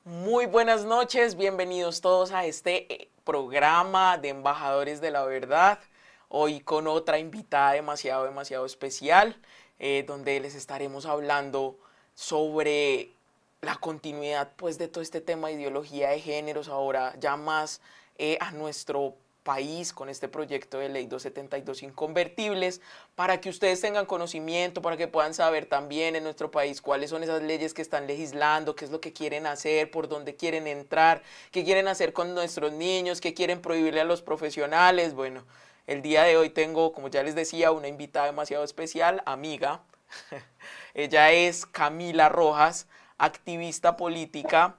Muy buenas noches, bienvenidos todos a este programa de Embajadores de la Verdad. Hoy con otra invitada demasiado especial, donde les estaremos hablando sobre la continuidad pues de todo este tema de ideología de géneros, ahora ya más a nuestro país con este proyecto de ley 272 inconvertibles, para que ustedes tengan conocimiento, para que puedan saber también en nuestro país cuáles son esas leyes que están legislando, qué es lo que quieren hacer, por dónde quieren entrar, qué quieren hacer con nuestros niños, qué quieren prohibirle a los profesionales. Bueno, el día de hoy tengo, como ya les decía, una invitada demasiado especial, amiga. Ella es Camila Rojas, activista política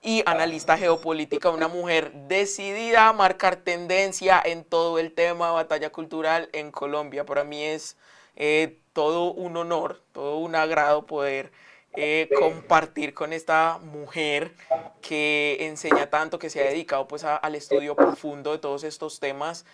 y analista geopolítica, una mujer decidida a marcar tendencia en todo el tema de batalla cultural en Colombia. Para mí es todo un honor, todo un agrado poder compartir con esta mujer que enseña tanto, que se ha dedicado pues al estudio profundo de todos estos temas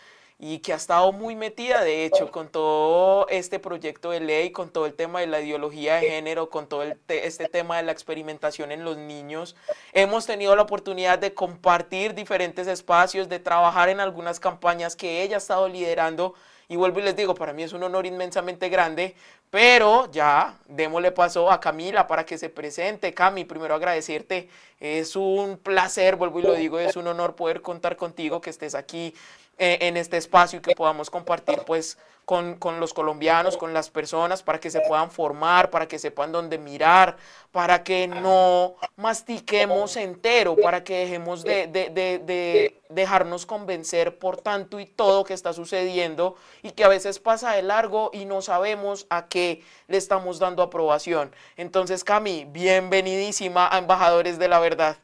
y que ha estado muy metida, de hecho, con todo este proyecto de ley, con todo el tema de la ideología de género, con todo este tema de la experimentación en los niños. Hemos tenido la oportunidad de compartir diferentes espacios, de trabajar en algunas campañas que ella ha estado liderando. Y vuelvo y les digo, para mí es un honor inmensamente grande, pero ya démosle paso a Camila para que se presente. Cami, primero agradecerte, es un placer, vuelvo y lo digo, es un honor poder contar contigo, que estés aquí en este espacio y que podamos compartir pues con los colombianos, con las personas, para que se puedan formar, para que sepan dónde mirar, para que no mastiquemos entero, para que dejemos de dejarnos convencer por tanto y todo que está sucediendo y que a veces pasa de largo y no sabemos a qué le estamos dando aprobación. Entonces, Cami, bienvenidísima a Embajadores de la Verdad.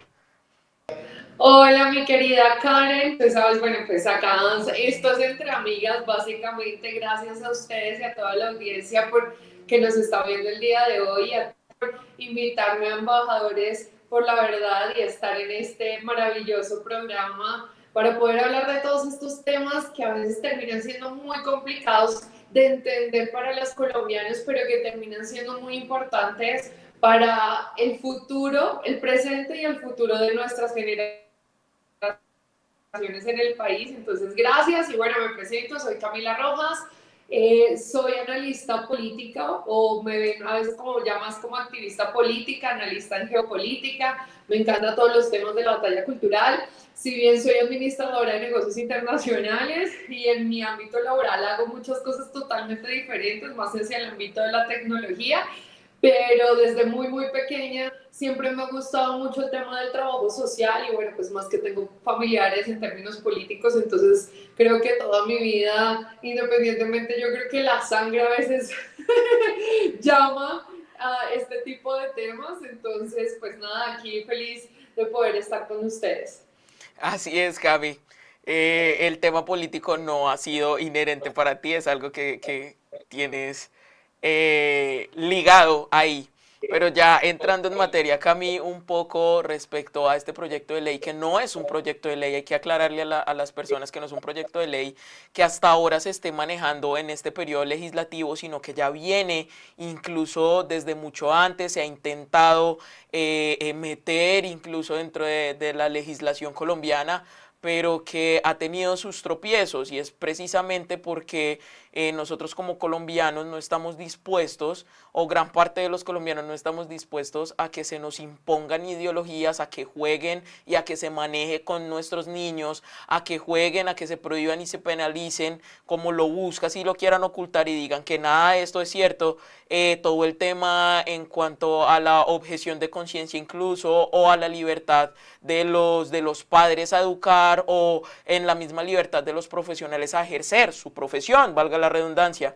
Hola, mi querida Karen. Pues sabes, bueno, pues acá esto es entre amigas, básicamente. Gracias a ustedes y a toda la audiencia por que nos está viendo el día de hoy, a por invitarme a Embajadores por la Verdad y estar en este maravilloso programa para poder hablar de todos estos temas que a veces terminan siendo muy complicados de entender para los colombianos, pero que terminan siendo muy importantes para el futuro, el presente y el futuro de nuestras generaciones en el país. Entonces, gracias y bueno, me presento, soy Camila Rojas, soy analista política o me ven a veces como ya más como activista política, analista en geopolítica, me encantan todos los temas de la batalla cultural. Si bien soy administradora de negocios internacionales y en mi ámbito laboral hago muchas cosas totalmente diferentes, más hacia el ámbito de la tecnología, pero desde muy pequeña siempre me ha gustado mucho el tema del trabajo social y bueno, pues más que tengo familiares en términos políticos, entonces creo que toda mi vida, independientemente, yo creo que la sangre a veces llama a este tipo de temas, entonces pues nada, aquí feliz de poder estar con ustedes. Así es, Gaby. El tema político no ha sido inherente para ti, es algo que tienes ligado ahí. Pero ya entrando en materia, Cami, un poco respecto a este proyecto de ley, que no es un proyecto de ley, hay que aclararle a las personas que no es un proyecto de ley que hasta ahora se esté manejando en este periodo legislativo, sino que ya viene incluso desde mucho antes, se ha intentado meter incluso dentro de la legislación colombiana, pero que ha tenido sus tropiezos y es precisamente porque nosotros como colombianos no estamos dispuestos, o gran parte de los colombianos no estamos dispuestos a que se nos impongan ideologías, a que jueguen y a que se maneje con nuestros niños, a que jueguen, a que se prohíban y se penalicen como lo busca, si lo quieran ocultar y digan que nada de esto es cierto. Todo el tema en cuanto a la objeción de conciencia incluso, o a la libertad de los padres a educar, o en la misma libertad de los profesionales a ejercer su profesión, valga la redundancia.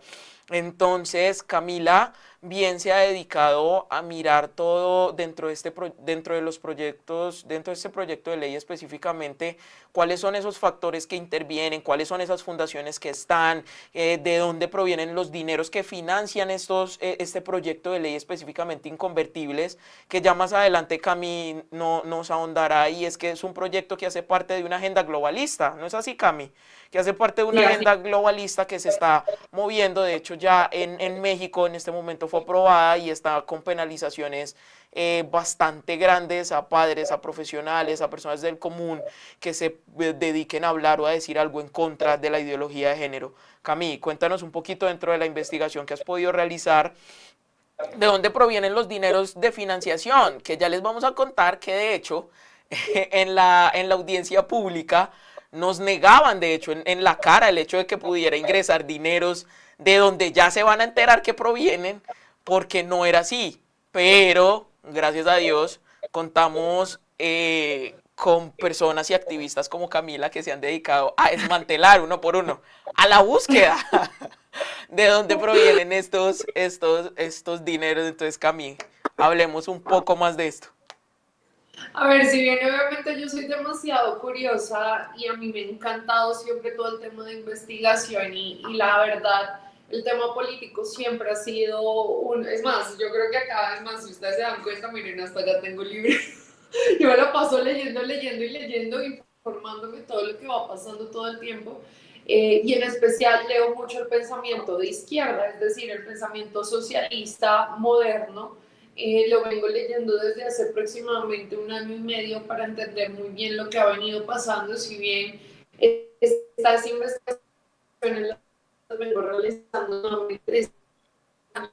Entonces, Camila bien se ha dedicado a mirar todo dentro de los proyectos, dentro de este proyecto de ley específicamente, cuáles son esos factores que intervienen, cuáles son esas fundaciones que están, de dónde provienen los dineros que financian este proyecto de ley específicamente inconvertibles, que ya más adelante Cami no, nos ahondará, y es que es un proyecto que hace parte de una agenda globalista, ¿no es así, Cami? Que hace parte de una Sí, así. agenda globalista que se está moviendo, de hecho ya en México en este momento fue aprobada y está con penalizaciones bastante grandes a padres, a profesionales, a personas del común que se dediquen a hablar o a decir algo en contra de la ideología de género. Cami, cuéntanos un poquito dentro de la investigación que has podido realizar, de dónde provienen los dineros de financiación, que ya les vamos a contar que de hecho en la audiencia pública nos negaban de hecho en la cara el hecho de que pudiera ingresar dineros de donde ya se van a enterar que provienen, porque no era así. Pero, gracias a Dios, contamos con personas y activistas como Camila que se han dedicado a desmantelar uno por uno, a la búsqueda de dónde provienen estos dineros. Entonces, Cami, hablemos un poco más de esto. A ver, si bien obviamente yo soy demasiado curiosa y a mí me ha encantado siempre todo el tema de investigación y la verdad, el tema político siempre ha sido un... Es más, yo creo que cada vez más, si ustedes se dan cuenta, miren, hasta ya tengo libre. Yo me lo paso leyendo, leyendo y leyendo, informándome todo lo que va pasando todo el tiempo. Y en especial leo mucho el pensamiento de izquierda, es decir, el pensamiento socialista moderno. Lo vengo leyendo desde hace aproximadamente un año y medio para entender muy bien lo que ha venido pasando, si bien estas investigaciones las vengo realizando nuevamente a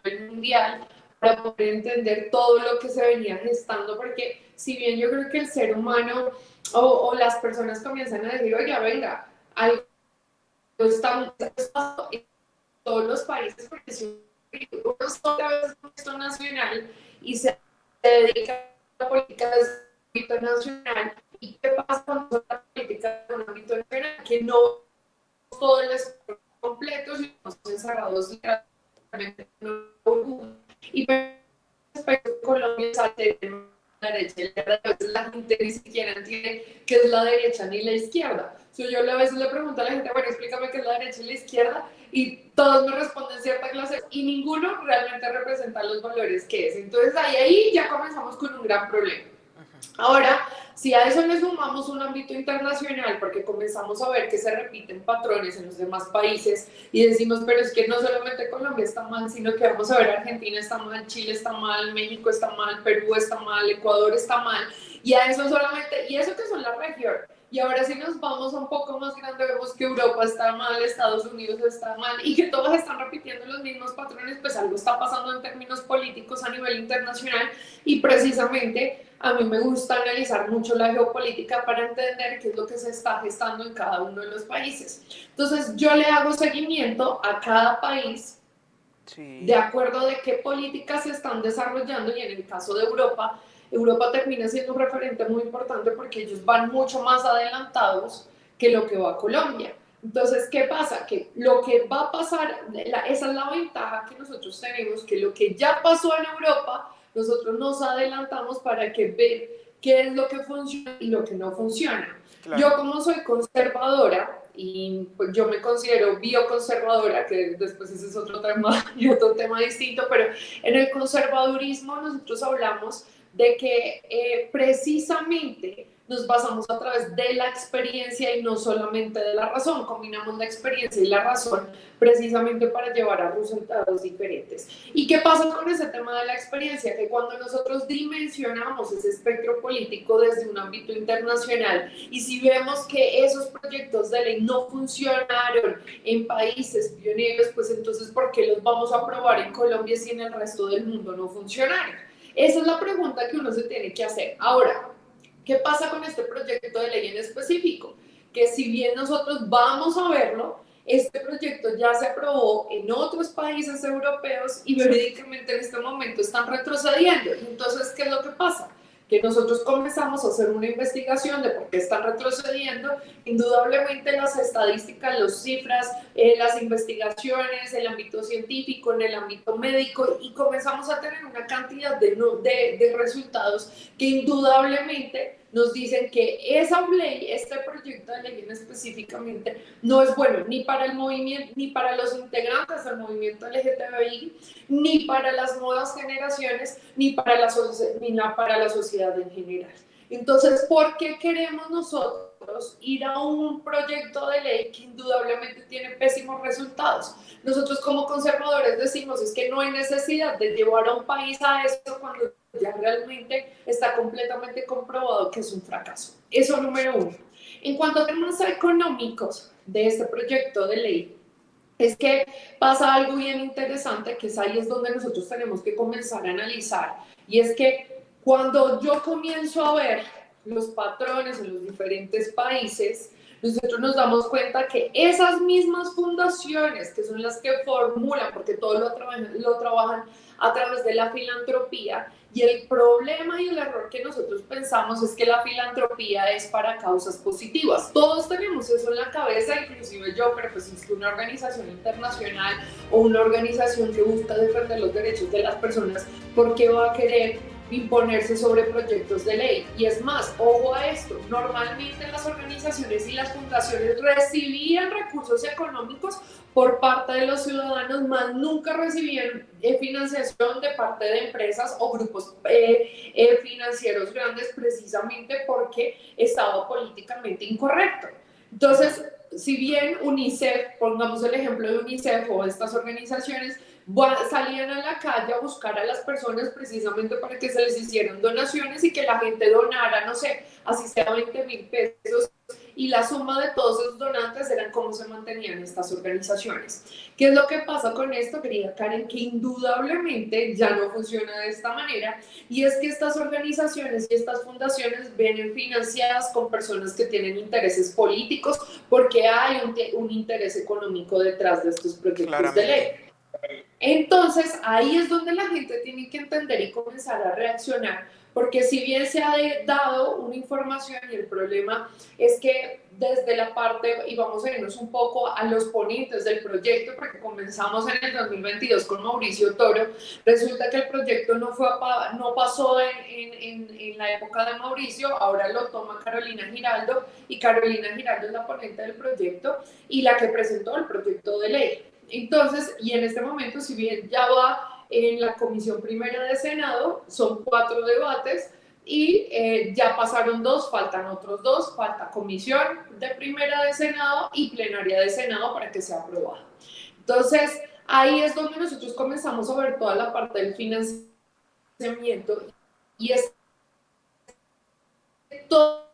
nivel mundial para poder entender todo lo que se venía gestando, porque si bien yo creo que el ser humano o las personas comienzan a decir, oye, venga, algo está pasando en todos los países, porque si uno otra vez en contexto nacional y se dedica a la política desde el ámbito nacional, ¿y qué pasa cuando la política en un ámbito nacional? Que no todo el esfuerzo completo, sino encerrados literalmente en una burbuja. Y respecto a Colombia, sale la derecha y la izquierda, a veces la gente ni siquiera entiende qué es la derecha ni la izquierda. So, yo a veces le pregunto a la gente, bueno, explícame qué es la derecha y la izquierda, y todos me responden cierta clase, y ninguno realmente representa los valores que es. Entonces ahí ya comenzamos con un gran problema. Ahora, si a eso le sumamos un ámbito internacional, porque comenzamos a ver que se repiten patrones en los demás países y decimos, pero es que no solamente Colombia está mal, sino que vamos a ver Argentina está mal, Chile está mal, México está mal, Perú está mal, Ecuador está mal, y a eso solamente, y eso que son la región. Y ahora si nos vamos a un poco más grande, vemos que Europa está mal, Estados Unidos está mal, y que todos están repitiendo los mismos patrones, pues algo está pasando en términos políticos a nivel internacional, y precisamente a mí me gusta analizar mucho la geopolítica para entender qué es lo que se está gestando en cada uno de los países. Entonces, yo le hago seguimiento a cada país de acuerdo de qué políticas se están desarrollando, y en el caso de Europa, Europa termina siendo un referente muy importante porque ellos van mucho más adelantados que lo que va a Colombia. Entonces, ¿qué pasa? Que lo que va a pasar, esa es la ventaja que nosotros tenemos, que lo que ya pasó en Europa, nosotros nos adelantamos para que ver qué es lo que funciona y lo que no funciona. Claro. Yo como soy conservadora, y pues yo me considero bioconservadora, que después ese es otro tema y otro tema distinto, pero en el conservadurismo nosotros hablamos de que precisamente nos basamos a través de la experiencia y no solamente de la razón, combinamos la experiencia y la razón precisamente para llevar a resultados diferentes. ¿Y qué pasa con ese tema de la experiencia? Que cuando nosotros dimensionamos ese espectro político desde un ámbito internacional y si vemos que esos proyectos de ley no funcionaron en países pioneros, pues entonces ¿por qué los vamos a aprobar en Colombia si en el resto del mundo no funcionaron? Esa es la pregunta que uno se tiene que hacer. Ahora, ¿qué pasa con este proyecto de ley en específico? Que si bien nosotros vamos a verlo, este proyecto ya se aprobó en otros países europeos y verídicamente en este momento están retrocediendo. Entonces, ¿qué es lo que pasa? Que nosotros comenzamos a hacer una investigación de por qué están retrocediendo. Indudablemente las estadísticas, las cifras, las investigaciones, el ámbito científico, en el ámbito médico, y comenzamos a tener una cantidad de resultados que indudablemente nos dicen que esa ley, este proyecto de ley específicamente, no es bueno ni para el movimiento, ni para los integrantes del movimiento LGTBI, ni para las nuevas generaciones, ni para la sociedad en general. Entonces, ¿por qué queremos nosotros ir a un proyecto de ley que indudablemente tiene pésimos resultados. Nosotros como conservadores decimos es que no hay necesidad de llevar a un país a eso cuando ya realmente está completamente comprobado que es un fracaso. Eso número uno. En cuanto a temas económicos de este proyecto de ley, es que pasa algo bien interesante, que es ahí es donde nosotros tenemos que comenzar a analizar, y es que cuando yo comienzo a ver los patrones en los diferentes países, nosotros nos damos cuenta que esas mismas fundaciones, que son las que formulan, porque todo lo trabajan a través de la filantropía, y el problema y el error que nosotros pensamos es que la filantropía es para causas positivas. Todos tenemos eso en la cabeza, inclusive yo, pero pues es que una organización internacional o una organización que busca defender los derechos de las personas, ¿por qué va a querer imponerse sobre proyectos de ley? Y es más, ojo a esto, normalmente las organizaciones y las fundaciones recibían recursos económicos por parte de los ciudadanos, más nunca recibían financiación de parte de empresas o grupos financieros grandes, precisamente porque estaba políticamente incorrecto. Entonces, si bien UNICEF, pongamos el ejemplo de UNICEF o estas organizaciones, salían a la calle a buscar a las personas precisamente para que se les hicieran donaciones y que la gente donara, no sé, así sea 20,000 pesos, y la suma de todos esos donantes eran cómo se mantenían estas organizaciones. ¿Qué es lo que pasa con esto, querida Karen? Que indudablemente ya no funciona de esta manera, y es que estas organizaciones y estas fundaciones vienen financiadas con personas que tienen intereses políticos porque hay un interés económico detrás de estos proyectos de ley. Entonces, ahí es donde la gente tiene que entender y comenzar a reaccionar, porque si bien se ha dado una información, y el problema es que desde la parte, y vamos a irnos un poco a los ponentes del proyecto, porque comenzamos en el 2022 con Mauricio Toro, resulta que el proyecto no pasó en la época de Mauricio, ahora lo toma Carolina Giraldo, y Carolina Giraldo es la ponente del proyecto y la que presentó el proyecto de ley. Entonces, y en este momento, si bien ya va en la Comisión Primera de Senado, son 4 debates y ya pasaron 2, faltan otros 2, falta Comisión de Primera de Senado y Plenaria de Senado para que sea aprobada. Entonces, ahí es donde nosotros comenzamos a ver toda la parte del financiamiento, y es que todas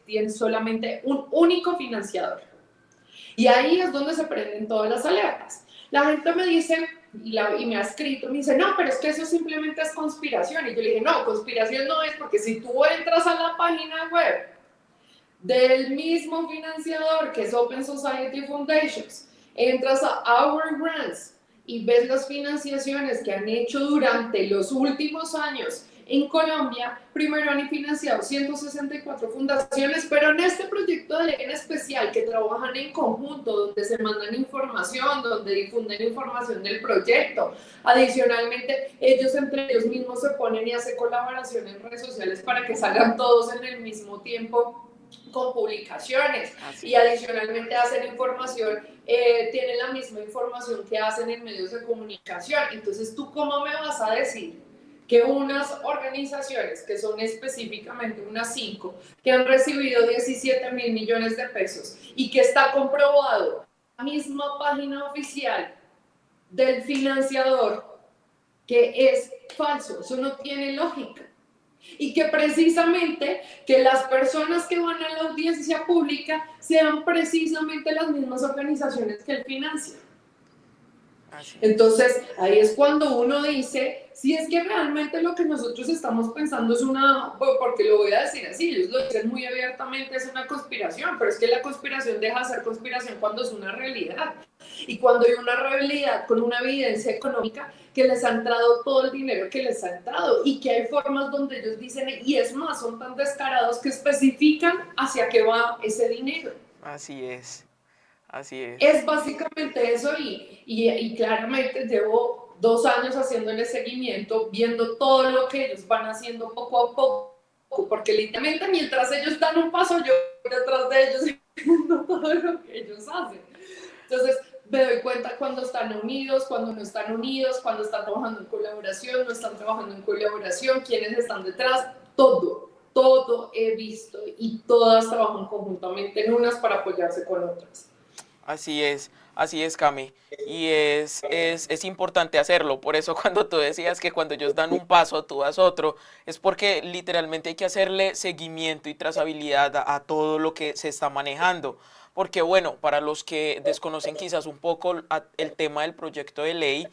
tienen solamente un único financiador. Y ahí es donde se prenden todas las alertas. La gente me dice, y me ha escrito, me dice, no, pero es que eso simplemente es conspiración. Y yo le dije, no, conspiración no es, porque si tú entras a la página web del mismo financiador, que es Open Society Foundations, entras a Our Grants y ves las financiaciones que han hecho durante los últimos años en Colombia, primero han financiado 164 fundaciones, pero en este proyecto de ley en especial, que trabajan en conjunto, donde se mandan información, donde difunden información del proyecto. Adicionalmente, ellos entre ellos mismos se ponen y hacen colaboración en redes sociales para que salgan todos en el mismo tiempo con publicaciones. Y adicionalmente hacen información, tienen la misma información que hacen en medios de comunicación. Entonces, ¿tú cómo me vas a decir que unas organizaciones, que son específicamente unas 5, que han recibido 17,000 millones de pesos y que está comprobado en la misma página oficial del financiador que es falso? Eso no tiene lógica. Y que precisamente que las personas que van a la audiencia pública sean precisamente las mismas organizaciones que él financia. Entonces, ahí es cuando uno dice, si es que realmente lo que nosotros estamos pensando es una, porque lo voy a decir así, ellos lo dicen muy abiertamente, es una conspiración, pero es que la conspiración deja de ser conspiración cuando es una realidad. Y cuando hay una realidad con una evidencia económica que les ha entrado todo el dinero que les ha entrado, y que hay formas donde ellos dicen, y es más, son tan descarados que especifican hacia qué va ese dinero. Así es. Así es. Es básicamente eso, y claramente llevo 2 años haciéndole seguimiento, viendo todo lo que ellos van haciendo poco a poco, porque literalmente mientras ellos dan un paso, yo detrás de ellos viendo todo lo que ellos hacen. Entonces me doy cuenta cuando están unidos, cuando no están unidos, cuando están trabajando en colaboración, no están trabajando en colaboración, quiénes están detrás, todo. todo he visto y todas trabajan conjuntamente en unas para apoyarse con otras. Así es, Cami. Y es importante hacerlo. Por eso cuando tú decías que cuando ellos dan un paso, tú das otro, es porque literalmente hay que hacerle seguimiento y trazabilidad a todo lo que se está manejando. Porque bueno, para los que desconocen quizás un poco el tema del proyecto de ley,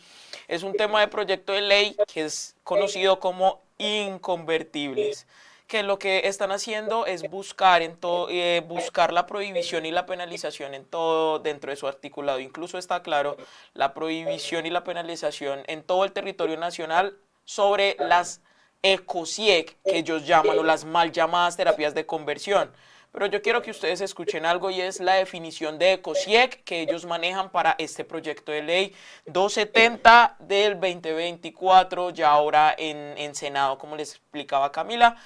es un tema de proyecto de ley que es conocido como inconvertibles, que lo que están haciendo es buscar en todo, buscar la prohibición y la penalización en todo dentro de su articulado. Incluso está claro la prohibición y la penalización en todo el territorio nacional sobre las ecosieg que ellos llaman o las mal llamadas terapias de conversión. Pero yo quiero que ustedes escuchen algo y es la definición de ecosieg que ellos manejan para este proyecto de ley 270 del 2024, ya ahora en Senado, como les explicaba Camila.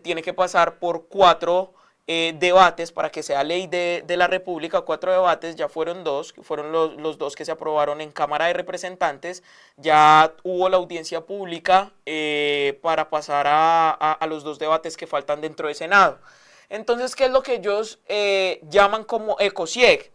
Tiene que pasar por 4 debates para que sea ley de la República. 4 debates, ya fueron 2, fueron los 2 que se aprobaron en Cámara de Representantes. Ya hubo la audiencia pública para pasar a los 2 debates que faltan dentro de Senado. Entonces, ¿qué es lo que ellos llaman como ecosieg?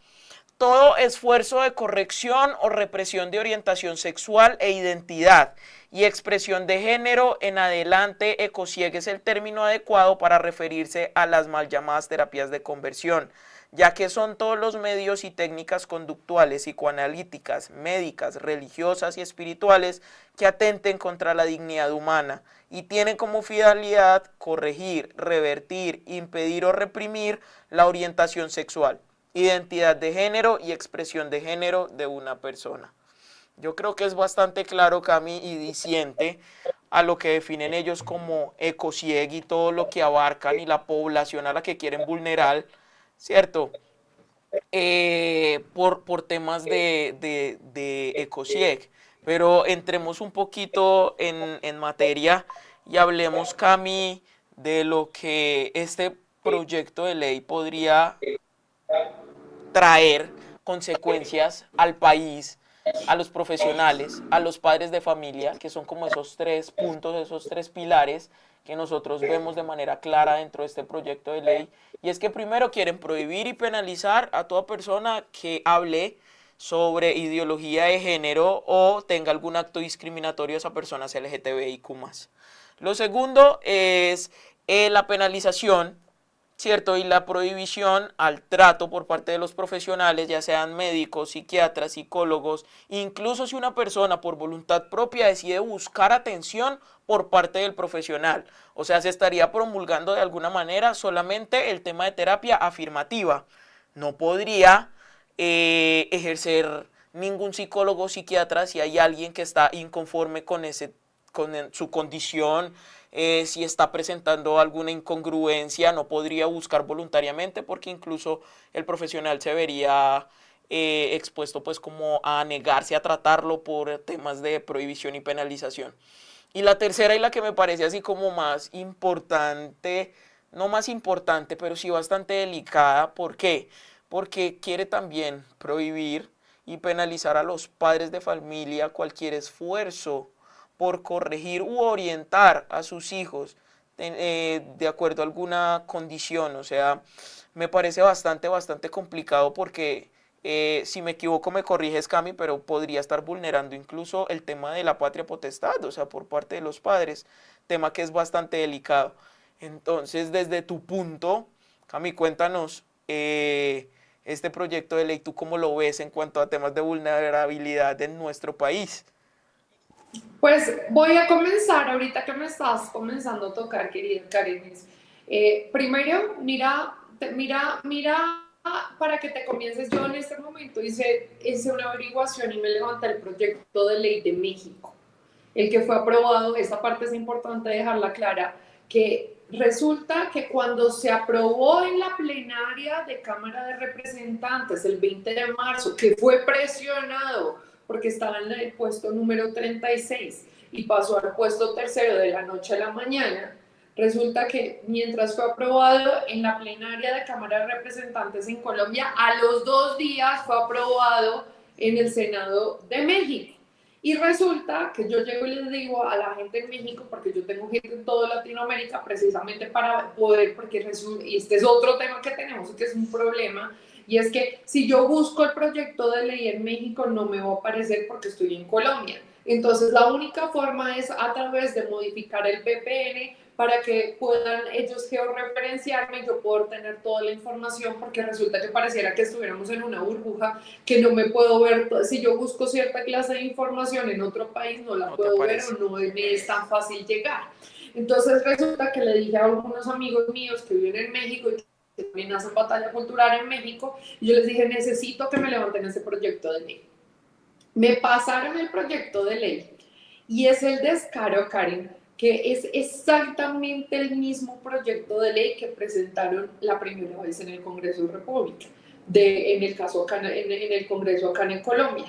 Todo esfuerzo de corrección o represión de orientación sexual e identidad y expresión de género en adelante. Ecosieg es el término adecuado para referirse a las mal llamadas terapias de conversión, ya que son todos los medios y técnicas conductuales, psicoanalíticas, médicas, religiosas y espirituales que atenten contra la dignidad humana y tienen como finalidad corregir, revertir, impedir o reprimir la orientación sexual, identidad de género y expresión de género de una persona. Yo creo que es bastante claro, Cami, y diciente a lo que definen ellos como ecosieg y todo lo que abarcan y la población a la que quieren vulnerar, ¿cierto? Por temas de ecosieg. Pero entremos un poquito en materia y hablemos, Cami, de lo que este proyecto de ley podría traer consecuencias al país, a los profesionales, a los padres de familia, que son como esos 3 puntos, esos 3 pilares que nosotros vemos de manera clara dentro de este proyecto de ley. Y es que primero quieren prohibir y penalizar a toda persona que hable sobre ideología de género o tenga algún acto discriminatorio a personas LGTBIQ+. Lo segundo es la penalización, ¿cierto? Y la prohibición al trato por parte de los profesionales, ya sean médicos, psiquiatras, psicólogos, incluso si una persona por voluntad propia decide buscar atención por parte del profesional. O sea, se estaría promulgando de alguna manera solamente el tema de terapia afirmativa. No podría ejercer ningún psicólogo o psiquiatra si hay alguien que está inconforme con su condición, si está presentando alguna incongruencia, no podría buscar voluntariamente porque incluso el profesional se vería expuesto pues como a negarse a tratarlo por temas de prohibición y penalización. Y la tercera y la que me parece así como más importante, no más importante, pero sí bastante delicada, ¿por qué? Porque quiere también prohibir y penalizar a los padres de familia cualquier esfuerzo por corregir u orientar a sus hijos de acuerdo a alguna condición. O sea, me parece bastante complicado porque si me equivoco me corriges, Cami, pero podría estar vulnerando incluso el tema de la patria potestad, o sea, por parte de los padres, tema que es bastante delicado. Entonces, desde tu punto, Cami, cuéntanos este proyecto de ley, ¿tú cómo lo ves en cuanto a temas de vulnerabilidad en nuestro país? Pues voy a comenzar ahorita que me estás comenzando a tocar, querida Karen. Primero, mira, para que te comiences, yo en este momento hice una averiguación y me levanté el proyecto de ley de México, el que fue aprobado. Esta parte es importante dejarla clara, que resulta que cuando se aprobó en la plenaria de Cámara de Representantes el 20 de marzo, que fue presionado porque estaba en el puesto número 36 y pasó al puesto tercero de la noche a la mañana, resulta que mientras fue aprobado en la plenaria de Cámara de Representantes en Colombia, a los 2 días fue aprobado en el Senado de México. Y resulta que yo llego y les digo a la gente en México, porque yo tengo gente en toda Latinoamérica, precisamente para poder, porque y este es otro tema que tenemos, que es un problema, y es que si yo busco el proyecto de ley en México, no me va a aparecer porque estoy en Colombia. Entonces, la única forma es a través de modificar el VPN para que puedan ellos georreferenciarme y yo puedo tener toda la información, porque resulta que pareciera que estuviéramos en una burbuja que no me puedo ver. Si yo busco cierta clase de información en otro país, no la No te puedo ver aparece. o no me es tan fácil llegar. Entonces resulta que le dije a algunos amigos míos que viven en México y que también hacen batalla cultural en México, y yo les dije, necesito que me levanten ese proyecto de ley. Me pasaron el proyecto de ley y es el descaro, Karen, que es exactamente el mismo proyecto de ley que presentaron la primera vez en el Congreso de la República, en el caso acá, en el Congreso acá en Colombia.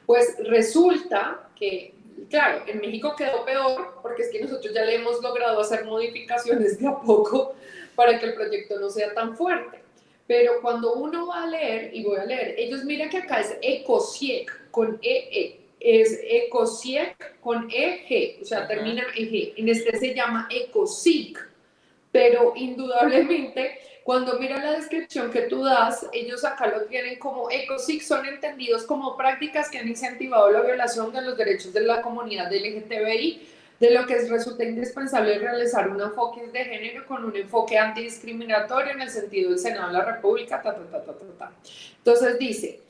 Pues resulta que, claro, en México quedó peor porque es que nosotros ya le hemos logrado hacer modificaciones de a poco para que el proyecto no sea tan fuerte. Pero cuando uno va a leer, y voy a leer, ellos miran que acá es ECOSIEC con EE, es ECOSIEC con EG, o sea, termina en EG. En este se llama ECOSIC, pero indudablemente cuando mira la descripción que tú das, ellos acá lo tienen como ECOSIC, son entendidos como prácticas que han incentivado la violación de los derechos de la comunidad LGTBI, de lo que resulta indispensable realizar un enfoque de género con un enfoque antidiscriminatorio en el sentido del Senado de la República, Entonces dice,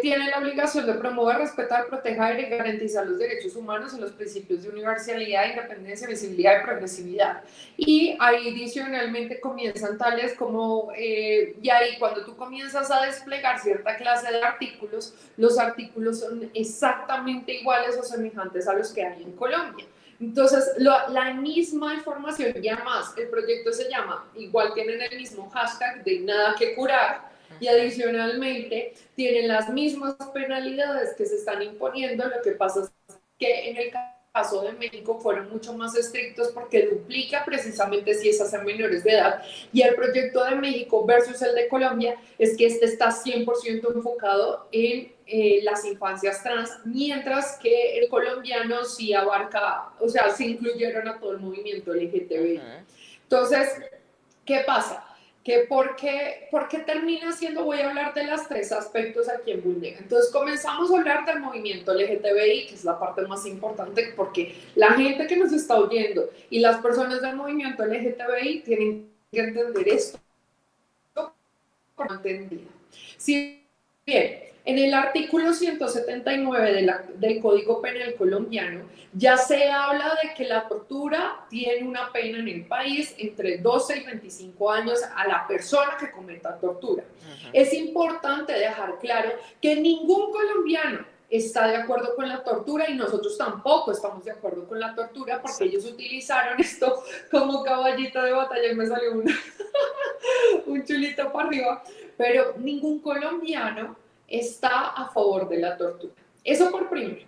tiene la obligación de promover, respetar, proteger y garantizar los derechos humanos y los principios de universalidad, independencia, visibilidad y progresividad. Y ahí adicionalmente comienzan tales como, y ahí cuando tú comienzas a desplegar cierta clase de artículos, los artículos son exactamente iguales o semejantes a los que hay en Colombia. Entonces, la misma información, ya más, el proyecto se llama, igual tienen el mismo hashtag de nada que curar, y adicionalmente tienen las mismas penalidades que se están imponiendo. Lo que pasa es que en el caso de México fueron mucho más estrictos porque duplica precisamente si es hacia menores de edad, y el proyecto de México versus el de Colombia es que este está 100% enfocado en las infancias trans, mientras que el colombiano sí abarca, o sea, se incluyeron a todo el movimiento LGTBI. Entonces, ¿qué pasa? Que ¿por qué termina siendo? Voy a hablar de los tres aspectos aquí en Vulnera. Entonces comenzamos a hablar del movimiento LGTBI, que es la parte más importante, porque la gente que nos está oyendo y las personas del movimiento LGTBI tienen que entender esto como entendida. Si bien, en el artículo 179 del Código Penal colombiano ya se habla de que la tortura tiene una pena en el país entre 12 y 25 años a la persona que cometa tortura. Es importante dejar claro que ningún colombiano está de acuerdo con la tortura y nosotros tampoco estamos de acuerdo con la tortura, porque ellos utilizaron esto como caballito de batalla y me salió un chulito para arriba, pero ningún colombiano está a favor de la tortura. Eso por primero.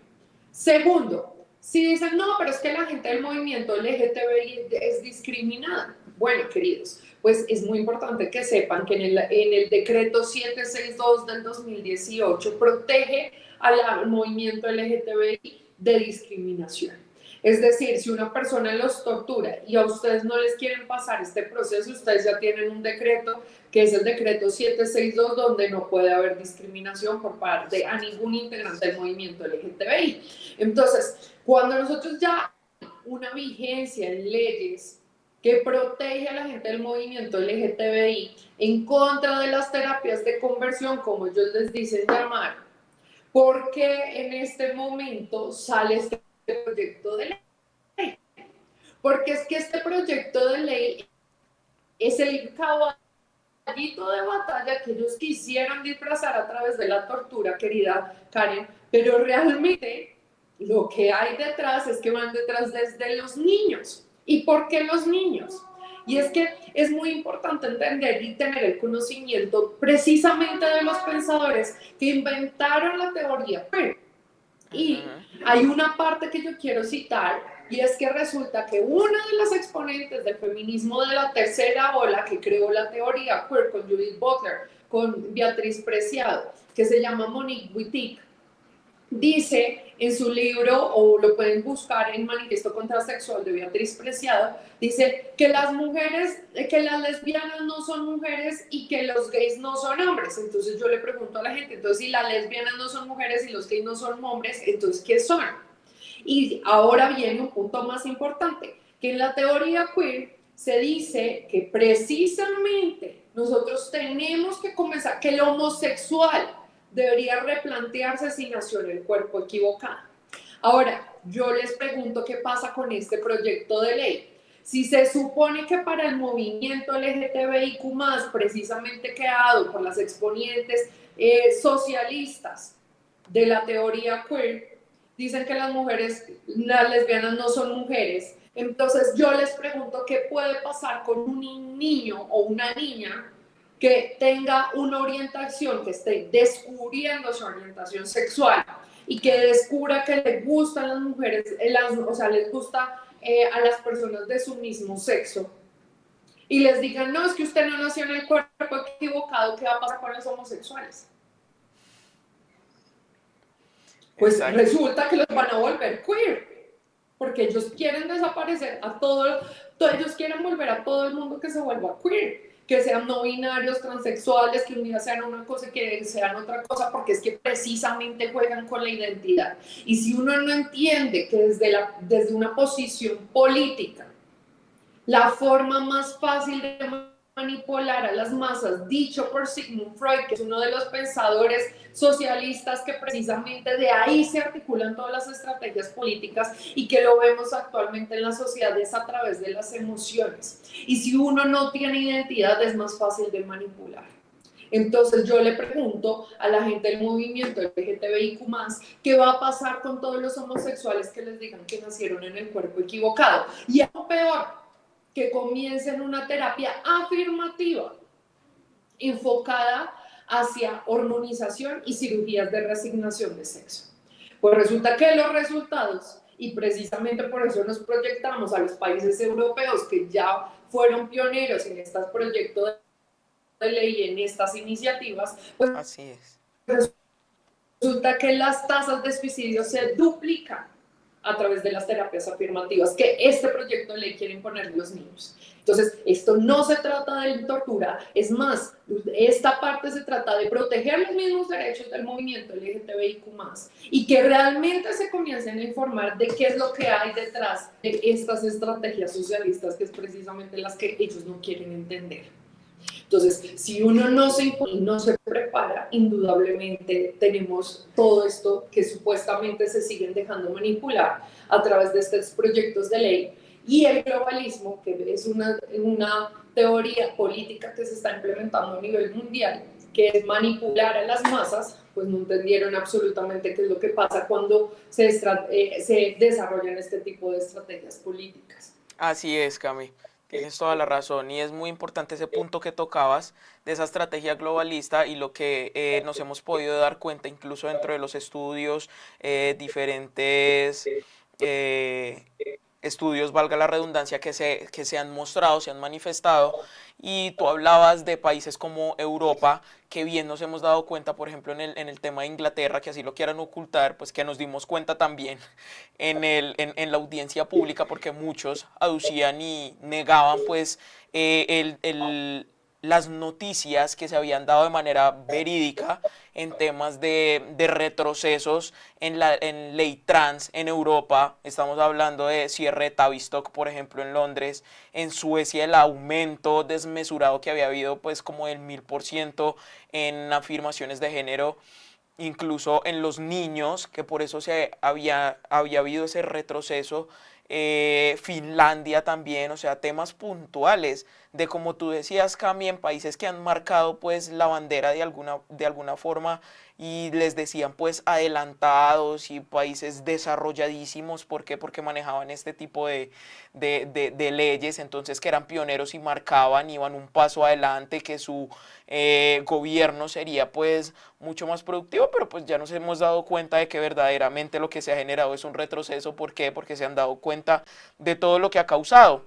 Segundo, si dicen, no, pero es que la gente del movimiento LGTBI es discriminada. Bueno, queridos, pues es muy importante que sepan que en el decreto 762 del 2018 protege al movimiento LGTBI de discriminación. Es decir, si una persona los tortura y a ustedes no les quieren pasar este proceso, ustedes ya tienen un decreto, que es el decreto 762, donde no puede haber discriminación por parte a ningún integrante del movimiento LGTBI. Entonces, cuando nosotros ya una vigencia en leyes que protege a la gente del movimiento LGTBI en contra de las terapias de conversión, como ellos les dicen llamar, ¿por qué en este momento sale este proyecto de ley? Porque es que este proyecto de ley es el caballito de batalla que ellos quisieron disfrazar a través de la tortura, querida Karen, pero realmente lo que hay detrás es que van detrás desde los niños. ¿Y por qué los niños? Y es que es muy importante entender y tener el conocimiento precisamente de los pensadores que inventaron la teoría. Y hay una parte que yo quiero citar, y es que resulta que una de las exponentes del feminismo de la tercera ola que creó la teoría queer con Judith Butler, con Beatriz Preciado, que se llama Monique Wittig, dice en su libro, o lo pueden buscar en Manifiesto Contrasexual de Beatriz Preciado, dice que las mujeres, que las lesbianas no son mujeres y que los gays no son hombres. Entonces yo le pregunto a la gente, entonces si las lesbianas no son mujeres y los gays no son hombres, entonces ¿qué son? Y ahora viene un punto más importante, que en la teoría queer se dice que precisamente nosotros tenemos que comenzar, que el homosexual debería replantearse si nació en el cuerpo equivocado. Ahora, yo les pregunto qué pasa con este proyecto de ley. Si se supone que para el movimiento LGTBIQ+, precisamente creado por las exponentes socialistas de la teoría queer, dicen que las mujeres, las lesbianas no son mujeres, entonces yo les pregunto qué puede pasar con un niño o una niña que tenga una orientación, que esté descubriendo su orientación sexual y que descubra que le gustan las mujeres, o sea, les gusta a las personas de su mismo sexo, y les digan, no, es que usted no nació en el cuerpo equivocado, ¿qué va a pasar con los homosexuales? Pues Exacto. resulta que los van a volver queer, porque ellos quieren desaparecer a ellos quieren volver a todo el mundo que se vuelva queer, que sean no binarios, transexuales, que un día sean una cosa y que sean otra cosa, porque es que precisamente juegan con la identidad. Y si uno no entiende que desde una posición política, la forma más fácil de manipular a las masas, dicho por Sigmund Freud, que es uno de los pensadores socialistas que precisamente de ahí se articulan todas las estrategias políticas y que lo vemos actualmente en la sociedad, es a través de las emociones. Y si uno no tiene identidad, es más fácil de manipular. Entonces yo le pregunto a la gente del movimiento LGTBIQ+, ¿qué va a pasar con todos los homosexuales que les digan que nacieron en el cuerpo equivocado? Y algo peor, que comiencen una terapia afirmativa enfocada hacia hormonización y cirugías de reasignación de sexo. Pues resulta que los resultados, y precisamente por eso nos proyectamos a los países europeos que ya fueron pioneros en estos proyectos de ley, en estas iniciativas, pues Así es. resulta que las tasas de suicidio se duplican a través de las terapias afirmativas que este proyecto de ley quiere imponer a los niños. Entonces, esto no se trata de tortura, es más, esta parte se trata de proteger los mismos derechos del movimiento LGTBIQ+, y que realmente se comiencen a informar de qué es lo que hay detrás de estas estrategias socialistas, que es precisamente las que ellos no quieren entender. Entonces, si uno no se impone y no se prepara, indudablemente tenemos todo esto que supuestamente se siguen dejando manipular a través de estos proyectos de ley, y el globalismo, que es una teoría política que se está implementando a nivel mundial, que es manipular a las masas, pues no entendieron absolutamente qué es lo que pasa cuando se desarrollan este tipo de estrategias políticas. Así es, Cami. Tienes toda la razón y es muy importante ese punto que tocabas de esa estrategia globalista y lo que nos hemos podido dar cuenta incluso dentro de los estudios, diferentes eh, estudios, valga la redundancia, que se han mostrado, se han manifestado, y tú hablabas de países como Europa, que bien nos hemos dado cuenta, por ejemplo, en el tema de Inglaterra, que así lo quieran ocultar, pues que nos dimos cuenta también en la audiencia pública, porque muchos aducían y negaban pues las noticias que se habían dado de manera verídica en temas de retrocesos en ley trans en Europa. Estamos hablando de cierre de Tavistock, por ejemplo, en Londres. En Suecia el aumento desmesurado que había habido, pues como del 1000% en afirmaciones de género, incluso en los niños, que por eso había habido ese retroceso. Finlandia también, o sea, temas puntuales de, como tú decías, Cami, en países que han marcado pues la bandera de alguna forma, y les decían pues adelantados y países desarrolladísimos. ¿Por qué? Porque manejaban este tipo de leyes, entonces que eran pioneros y marcaban, iban un paso adelante, que su gobierno sería pues mucho más productivo, pero pues ya nos hemos dado cuenta de que verdaderamente lo que se ha generado es un retroceso. ¿Por qué? Porque se han dado cuenta de todo lo que ha causado.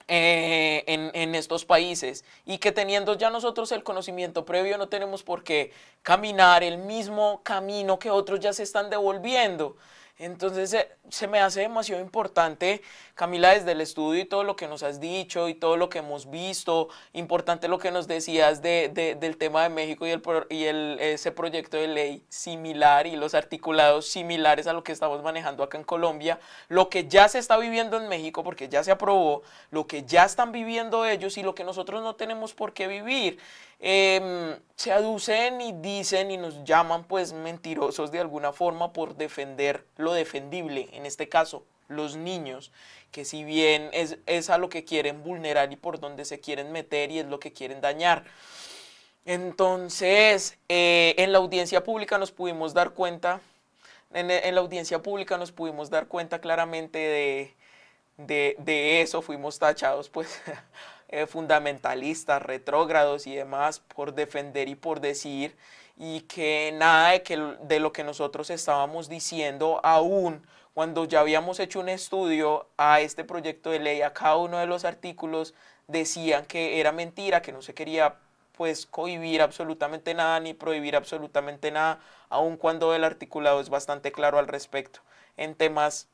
en estos países, y que teniendo ya nosotros el conocimiento previo no tenemos por qué caminar el mismo camino que otros ya se están devolviendo. Entonces se me hace demasiado importante, Camila, desde el estudio y todo lo que nos has dicho y todo lo que hemos visto, importante lo que nos decías del tema de México ese proyecto de ley similar y los articulados similares a lo que estamos manejando acá en Colombia, lo que ya se está viviendo en México porque ya se aprobó, lo que ya están viviendo ellos y lo que nosotros no tenemos por qué vivir. Se aducen y dicen y nos llaman pues mentirosos de alguna forma por defender lo defendible, en este caso los niños, que si bien es a lo que quieren vulnerar y por donde se quieren meter y es lo que quieren dañar. Entonces, en la audiencia pública nos pudimos dar cuenta, en la audiencia pública nos pudimos dar cuenta claramente de eso, fuimos tachados pues fundamentalistas, retrógrados y demás por defender y por decir, y que nada de lo que nosotros estábamos diciendo aún cuando ya habíamos hecho un estudio a este proyecto de ley, a cada uno de los artículos decían que era mentira, que no se quería pues cohibir absolutamente nada ni prohibir absolutamente nada, aun cuando el articulado es bastante claro al respecto en temas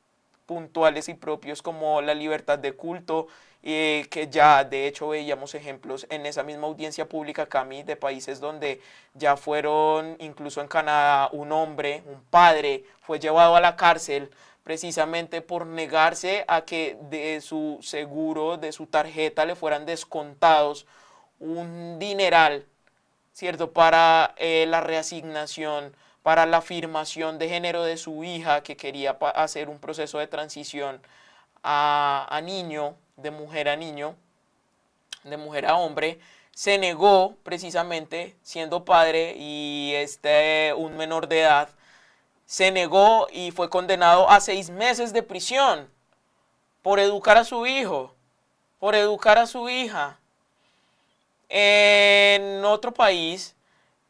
puntuales y propios como la libertad de culto, que ya de hecho veíamos ejemplos en esa misma audiencia pública, Cami, de países donde ya fueron, incluso en Canadá, un hombre, un padre, fue llevado a la cárcel precisamente por negarse a que de su seguro, de su tarjeta, le fueran descontados un dineral, ¿cierto? Para la reasignación, para la afirmación de género de su hija que quería hacer un proceso de transición a niño, de mujer a niño, de mujer a hombre, se negó precisamente siendo padre y un menor de edad, se negó y fue condenado a 6 meses de prisión por educar a su hijo, por educar a su hija. En otro país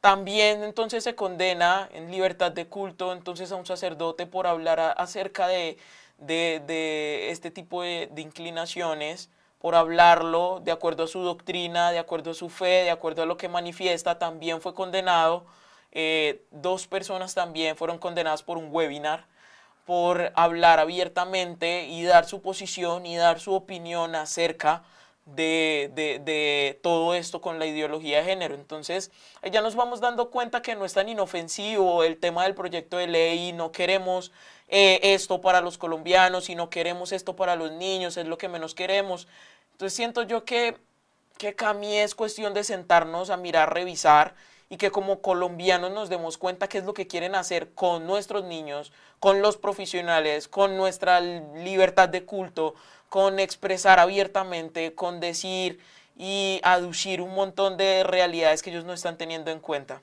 también entonces se condena en libertad de culto entonces a un sacerdote por hablar acerca de este tipo de inclinaciones, por hablarlo de acuerdo a su doctrina, de acuerdo a su fe, de acuerdo a lo que manifiesta, también fue condenado. Dos personas también fueron condenadas por un webinar, por hablar abiertamente y dar su posición y dar su opinión acerca de todo esto con la ideología de género. Entonces, ya nos vamos dando cuenta que no es tan inofensivo el tema del proyecto de ley, no queremos esto para los colombianos y no queremos esto para los niños, es lo que menos queremos. Entonces siento yo que Cami es cuestión de sentarnos a mirar, revisar y que como colombianos nos demos cuenta qué es lo que quieren hacer con nuestros niños, con los profesionales, con nuestra libertad de culto, con expresar abiertamente, con decir y aducir un montón de realidades que ellos no están teniendo en cuenta.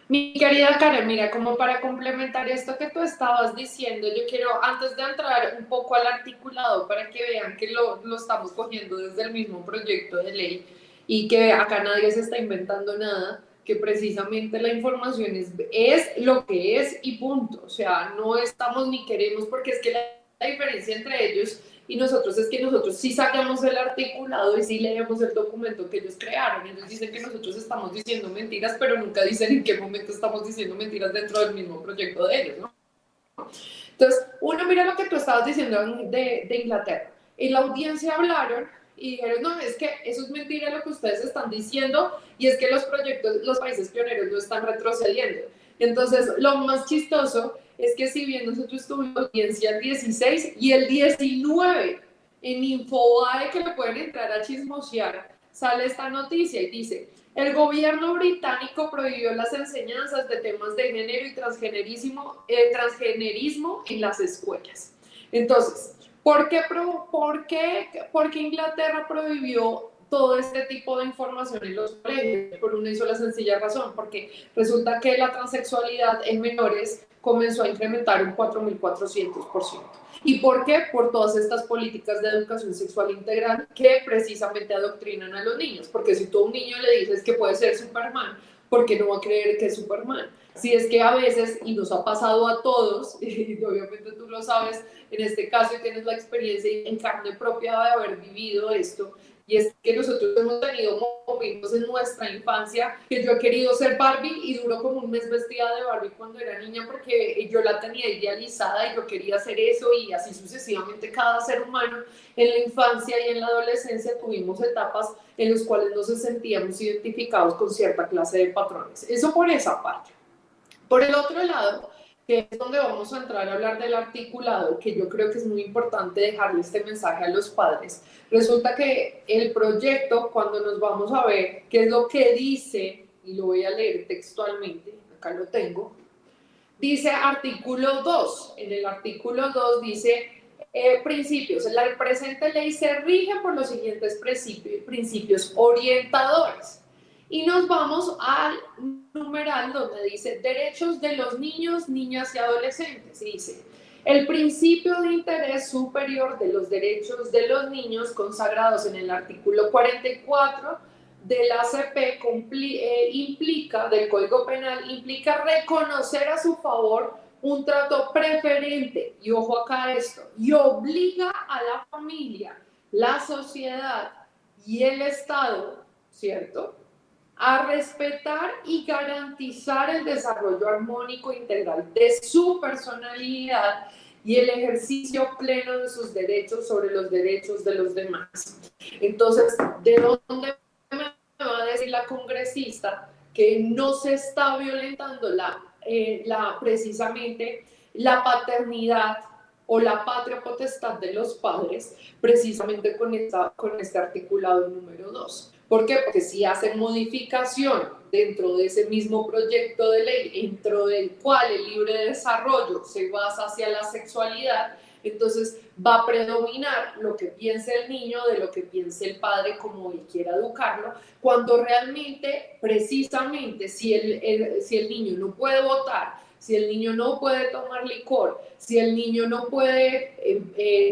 Mi querida Karen, mira, como para complementar esto que tú estabas diciendo, yo quiero, antes de entrar un poco al articulado, para que vean que lo estamos cogiendo desde el mismo proyecto de ley y que acá nadie se está inventando nada, que precisamente la información es lo que es y punto. O sea, no estamos ni queremos, porque es que la diferencia entre ellos y nosotros es que nosotros sí sacamos el articulado y sí leemos el documento que ellos crearon. Ellos dicen que nosotros estamos diciendo mentiras, pero nunca dicen en qué momento estamos diciendo mentiras dentro del mismo proyecto de ellos, ¿no? Entonces, uno mira lo que tú estabas diciendo de Inglaterra. En la audiencia hablaron y dijeron, no, es que eso es mentira lo que ustedes están diciendo y es que los proyectos, los países pioneros no están retrocediendo. Entonces, lo más chistoso es que si bien nosotros tuvimos audiencia el 16 y el 19 en Infobae, que le pueden entrar a chismosear, sale esta noticia y dice, el gobierno británico prohibió las enseñanzas de temas de género y transgenerismo en las escuelas. Entonces, ¿por qué Inglaterra prohibió todo este tipo de información en los colegios? Por una y sola sencilla razón, porque resulta que la transexualidad en menores comenzó a incrementar un 4.400%. ¿Y por qué? Por todas estas políticas de educación sexual integral que precisamente adoctrinan a los niños. Porque si tú a un niño le dices que puede ser Superman, porque no va a creer que es Superman. Si es que a veces, y nos ha pasado a todos, y obviamente tú lo sabes, en este caso tienes la experiencia en carne propia de haber vivido esto, y es que nosotros hemos tenido momentos en nuestra infancia que yo he querido ser Barbie y duró como un mes vestida de Barbie cuando era niña porque yo la tenía idealizada y yo quería hacer eso, y así sucesivamente cada ser humano en la infancia y en la adolescencia tuvimos etapas en las cuales nos sentíamos identificados con cierta clase de patrones. Eso por esa parte. Por el otro lado, que es donde vamos a entrar a hablar del articulado, que yo creo que es muy importante dejarle este mensaje a los padres. Resulta que el proyecto, cuando nos vamos a ver qué es lo que dice, y lo voy a leer textualmente, acá lo tengo, dice artículo 2. En el artículo 2 dice principios. La presente ley se rige por los siguientes principios orientadores. Y nos vamos al numeral donde dice derechos de los niños, niñas y adolescentes. Y dice, el principio de interés superior de los derechos de los niños consagrados en el artículo 44 del ACP implica, del Código Penal, implica reconocer a su favor un trato preferente, y ojo acá esto, y obliga a la familia, la sociedad y el Estado, ¿cierto?, a respetar y garantizar el desarrollo armónico e integral de su personalidad y el ejercicio pleno de sus derechos sobre los derechos de los demás. Entonces, ¿de dónde me va a decir la congresista que no se está violentando precisamente la paternidad o la patria potestad de los padres, precisamente con este articulado número 2? ¿Por qué? Porque si hacen modificación dentro de ese mismo proyecto de ley, dentro del cual el libre desarrollo se basa hacia la sexualidad, entonces va a predominar lo que piense el niño de lo que piense el padre, como él quiera educarlo, cuando realmente, precisamente, si el niño no puede votar, si el niño no puede tomar licor, si el niño no puede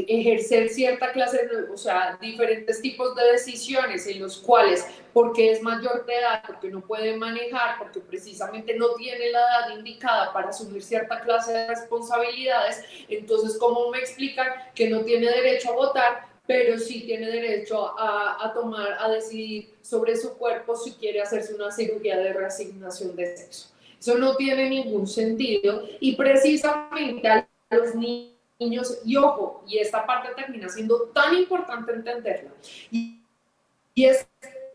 ejercer cierta clase, o sea, diferentes tipos de decisiones en los cuales, porque es mayor de edad, porque no puede manejar, porque precisamente no tiene la edad indicada para asumir cierta clase de responsabilidades, entonces, ¿cómo me explican que no tiene derecho a votar, pero sí tiene derecho a decidir sobre su cuerpo si quiere hacerse una cirugía de reasignación de sexo? Eso no tiene ningún sentido, y precisamente a los niños, y ojo, y esta parte termina siendo tan importante entenderla, y es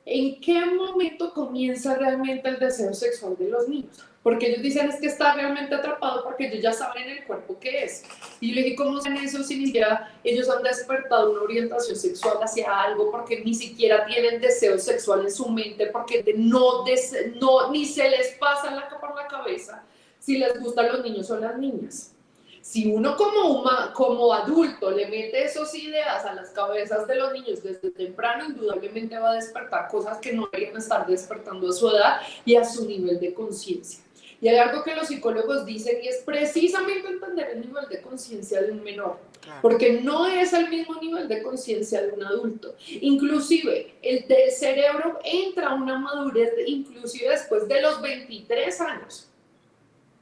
en qué momento comienza realmente el deseo sexual de los niños. Porque ellos dicen es que está realmente atrapado porque ellos ya saben en el cuerpo qué es. Y yo le dije, ¿cómo saben eso si ni siquiera ellos han despertado una orientación sexual hacia algo? Porque ni siquiera tienen deseo sexual en su mente, porque ni se les pasa por la cabeza si les gustan los niños o las niñas. Si uno como adulto le mete esas ideas a las cabezas de los niños desde temprano, indudablemente va a despertar cosas que no deberían estar despertando a su edad y a su nivel de conciencia. Y hay algo que los psicólogos dicen, y es precisamente entender el nivel de conciencia de un menor, porque no es el mismo nivel de conciencia de un adulto. Inclusive el cerebro entra a una madurez inclusive después de los 23 años.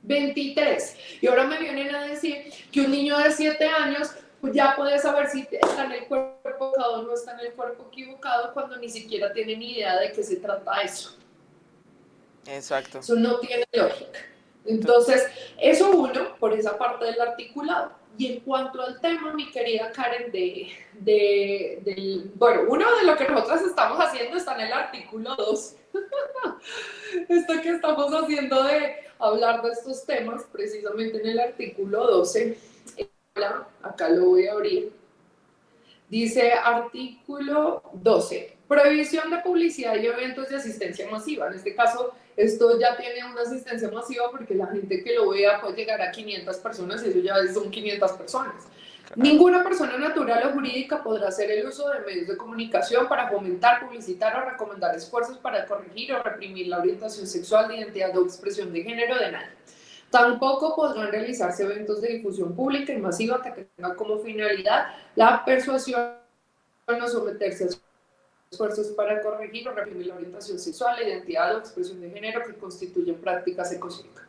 23. Y ahora me vienen a decir que un niño de 7 años pues ya puede saber si está en el cuerpo equivocado o no está en el cuerpo equivocado, cuando ni siquiera tiene ni idea de qué se trata eso. Exacto. Eso no tiene lógica. Entonces, eso uno, por esa parte del articulado. Y en cuanto al tema, mi querida Karen, bueno, uno de lo que nosotros estamos haciendo está en el artículo 2. Esto que estamos haciendo de hablar de estos temas, precisamente en el artículo 12, acá lo voy a abrir, dice artículo 12, prohibición de publicidad y eventos de asistencia masiva. En este caso, esto ya tiene una asistencia masiva porque la gente que lo vea puede llegar a 500 personas, y eso ya son 500 personas. Ninguna persona natural o jurídica podrá hacer el uso de medios de comunicación para fomentar, publicitar o recomendar esfuerzos para corregir o reprimir la orientación sexual, de identidad o expresión de género de nadie. Tampoco podrán realizarse eventos de difusión pública y masiva que tengan como finalidad la persuasión o someterse a esfuerzos para corregir o reprimir la orientación sexual, la identidad o expresión de género que constituyen prácticas ecocidas.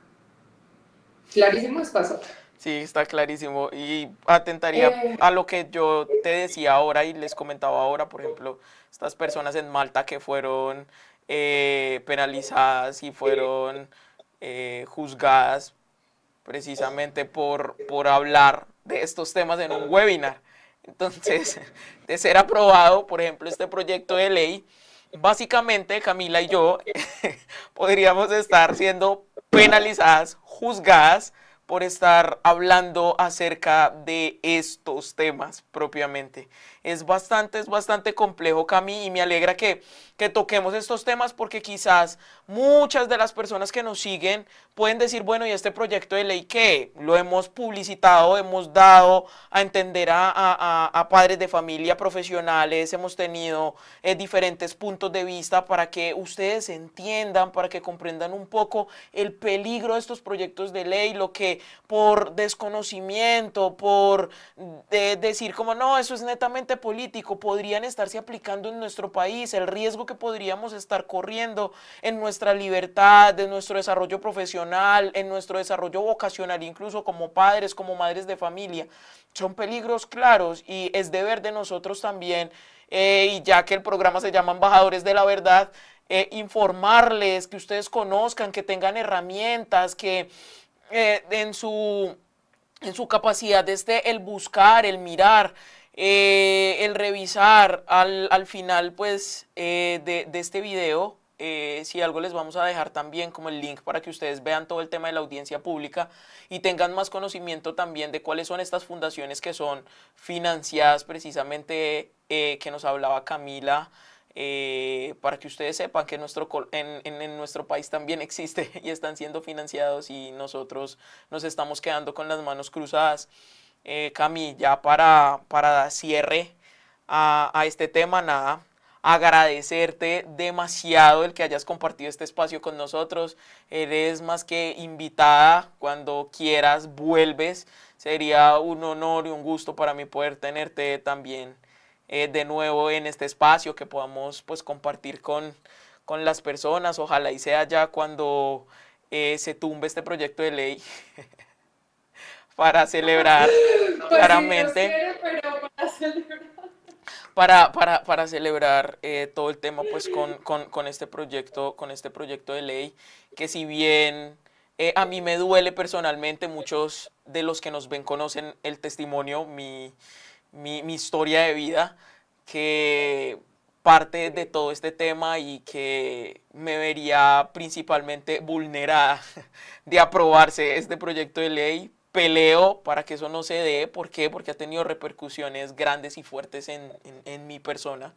¿Clarísimo está eso? Sí, está clarísimo. Y atentaría a lo que yo te decía ahora y les comentaba ahora, por ejemplo, estas personas en Malta que fueron penalizadas y fueron juzgadas precisamente por hablar de estos temas en un webinar. Entonces, de ser aprobado, por ejemplo, este proyecto de ley, básicamente Camila y yo podríamos estar siendo penalizadas, juzgadas por estar hablando acerca de estos temas propiamente. Es bastante complejo, Cami, y me alegra que toquemos estos temas porque quizás muchas de las personas que nos siguen pueden decir, bueno, ¿y este proyecto de ley qué? Lo hemos publicitado, hemos dado a entender a padres de familia, profesionales, hemos tenido diferentes puntos de vista para que ustedes entiendan, para que comprendan un poco el peligro de estos proyectos de ley, lo que por desconocimiento, por decir como no, eso es netamente político, podrían estarse aplicando en nuestro país, el riesgo que podríamos estar corriendo en nuestra libertad, en nuestro desarrollo profesional, en nuestro desarrollo vocacional, incluso como padres, como madres de familia. Son peligros claros y es deber de nosotros también, y ya que el programa se llama Embajadores de la Verdad, informarles, que ustedes conozcan, que tengan herramientas, que en su capacidad desde el buscar, el mirar, el revisar al final pues de este video. Si algo les vamos a dejar también como el link para que ustedes vean todo el tema de la audiencia pública y tengan más conocimiento también de cuáles son estas fundaciones que son financiadas precisamente, que nos hablaba Camila, para que ustedes sepan que en nuestro país también existe y están siendo financiados y nosotros nos estamos quedando con las manos cruzadas. Cami, ya para cierre a este tema, nada, agradecerte demasiado el que hayas compartido este espacio con nosotros. Eres más que invitada, cuando quieras vuelves. Sería un honor y un gusto para mí poder tenerte también de nuevo en este espacio, que podamos pues compartir con las personas. Ojalá y sea ya cuando se tumbe este proyecto de ley para celebrar Pues si Dios claramente, quiere, pero para celebrar. para celebrar todo el tema pues con este proyecto de ley, que si bien a mí me duele personalmente, muchos de los que nos ven conocen el testimonio, mi historia de vida, que parte de todo este tema y que me vería principalmente vulnerada de aprobarse este proyecto de ley. Peleo para que eso no se dé. ¿Por qué? Porque ha tenido repercusiones grandes y fuertes en mi persona.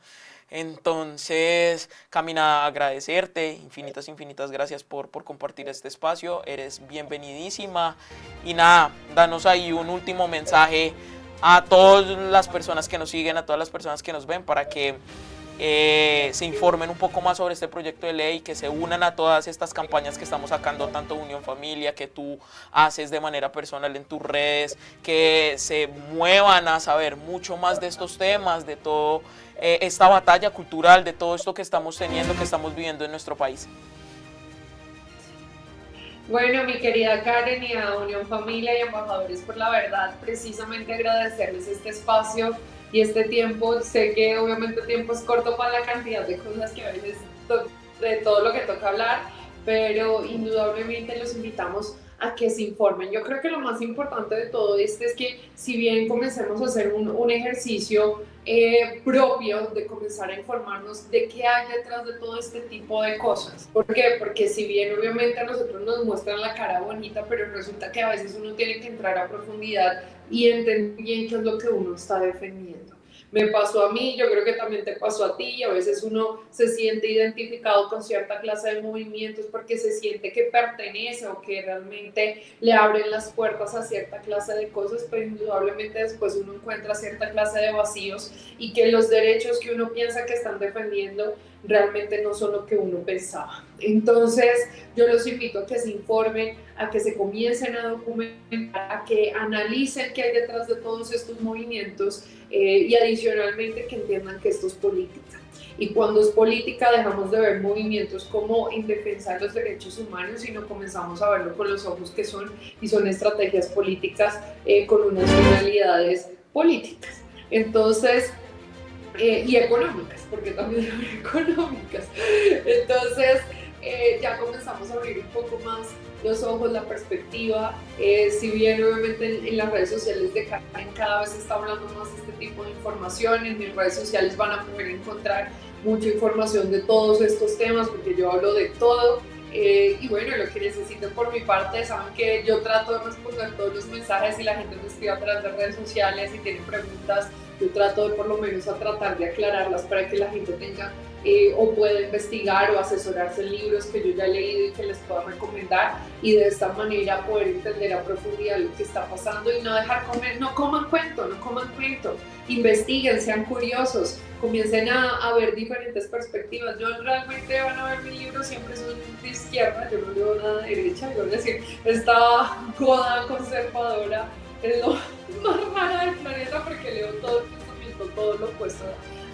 Entonces, Camina, agradecerte, infinitas gracias por compartir este espacio. Eres bienvenidísima. Y nada, danos ahí un último mensaje a todas las personas que nos siguen, a todas las personas que nos ven, para que se informen un poco más sobre este proyecto de ley, que se unan a todas estas campañas que estamos sacando, tanto Unión Familia, que tú haces de manera personal en tus redes, que se muevan a saber mucho más de estos temas, de todo esta batalla cultural, de todo esto que estamos teniendo, que estamos viviendo en nuestro país. Bueno, mi querida Karen, y a Unión Familia y Embajadores por la Verdad, precisamente agradecerles este espacio y este tiempo. Sé que obviamente el tiempo es corto para la cantidad de cosas que a veces de todo lo que toca hablar, pero indudablemente los invitamos a que se informen. Yo creo que lo más importante de todo esto es que, si bien comencemos a hacer un ejercicio propio de comenzar a informarnos de qué hay detrás de todo este tipo de cosas. ¿Por qué? Porque si bien obviamente a nosotros nos muestran la cara bonita, pero resulta que a veces uno tiene que entrar a profundidad y entender bien qué es lo que uno está defendiendo. Me pasó a mí, yo creo que también te pasó a ti, y a veces uno se siente identificado con cierta clase de movimientos porque se siente que pertenece o que realmente le abren las puertas a cierta clase de cosas, pero indudablemente después uno encuentra cierta clase de vacíos y que los derechos que uno piensa que están defendiendo realmente no son lo que uno pensaba. Entonces, yo los invito a que se informen, a que se comiencen a documentar, a que analicen qué hay detrás de todos estos movimientos, y adicionalmente que entiendan que esto es política. Y cuando es política dejamos de ver movimientos como en defensa de los derechos humanos, sino comenzamos a verlo con los ojos que son, y son estrategias políticas con unas finalidades políticas. Entonces, y económicas, porque también son económicas. Entonces, ya comenzamos a abrir un poco más los ojos, la perspectiva. Si bien obviamente en las redes sociales de Karen cada vez se está hablando más de este tipo de información, en mis redes sociales van a poder encontrar mucha información de todos estos temas, porque yo hablo de todo. Y bueno, lo que necesiten por mi parte, saben que yo trato de responder todos los mensajes y la gente me escribe a través de redes sociales y tiene preguntas. Yo trato de por lo menos a tratar de aclararlas para que la gente tenga o pueda investigar o asesorarse en libros que yo ya he leído y que les pueda recomendar, y de esta manera poder entender a profundidad lo que está pasando y no dejar comer, no coman cuento, investiguen, sean curiosos, comiencen a ver diferentes perspectivas. Yo realmente van a ver mi libro, siempre son de izquierda, yo no leo nada de derecha, yo voy a decir, esta goda conservadora es lo más rara del planeta porque leo todo el pensamiento, todo lo opuesto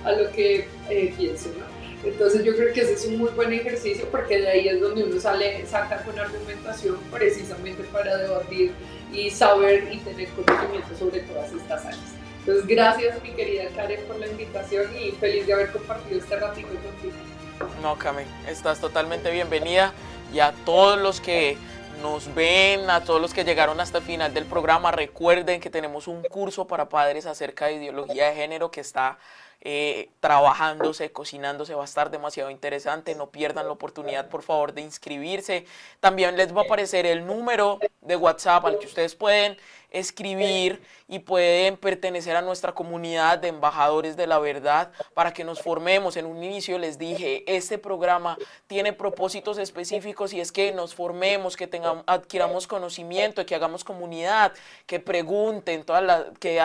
a lo que pienso, ¿no? Entonces yo creo que ese es un muy buen ejercicio, porque de ahí es donde uno saca con argumentación precisamente para debatir y saber y tener conocimiento sobre todas estas áreas. Entonces gracias mi querida Karen por la invitación y feliz de haber compartido este ratito contigo. No, Cami, estás totalmente bienvenida, y a todos los que nos ven, a todos los que llegaron hasta el final del programa, recuerden que tenemos un curso para padres acerca de ideología de género que está trabajándose, cocinándose, va a estar demasiado interesante. No pierdan la oportunidad, por favor, de inscribirse. También les va a aparecer el número de WhatsApp al que ustedes pueden escribir y pueden pertenecer a nuestra comunidad de embajadores de la verdad para que nos formemos. En un inicio les dije, este programa tiene propósitos específicos, y es que nos formemos, que adquiramos conocimiento, que hagamos comunidad, que pregunten, que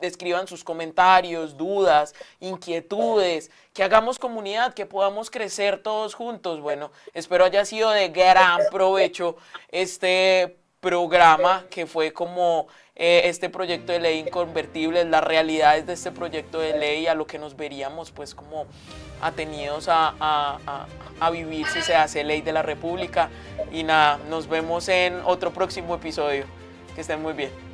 escriban sus comentarios, dudas, inquietudes, que hagamos comunidad, que podamos crecer todos juntos. Bueno, espero haya sido de gran provecho este programa, que fue como este proyecto de ley Inconvertibles, las realidades de este proyecto de ley, a lo que nos veríamos pues como atenidos a vivir si se hace ley de la República. Y nada, nos vemos en otro próximo episodio. Que estén muy bien.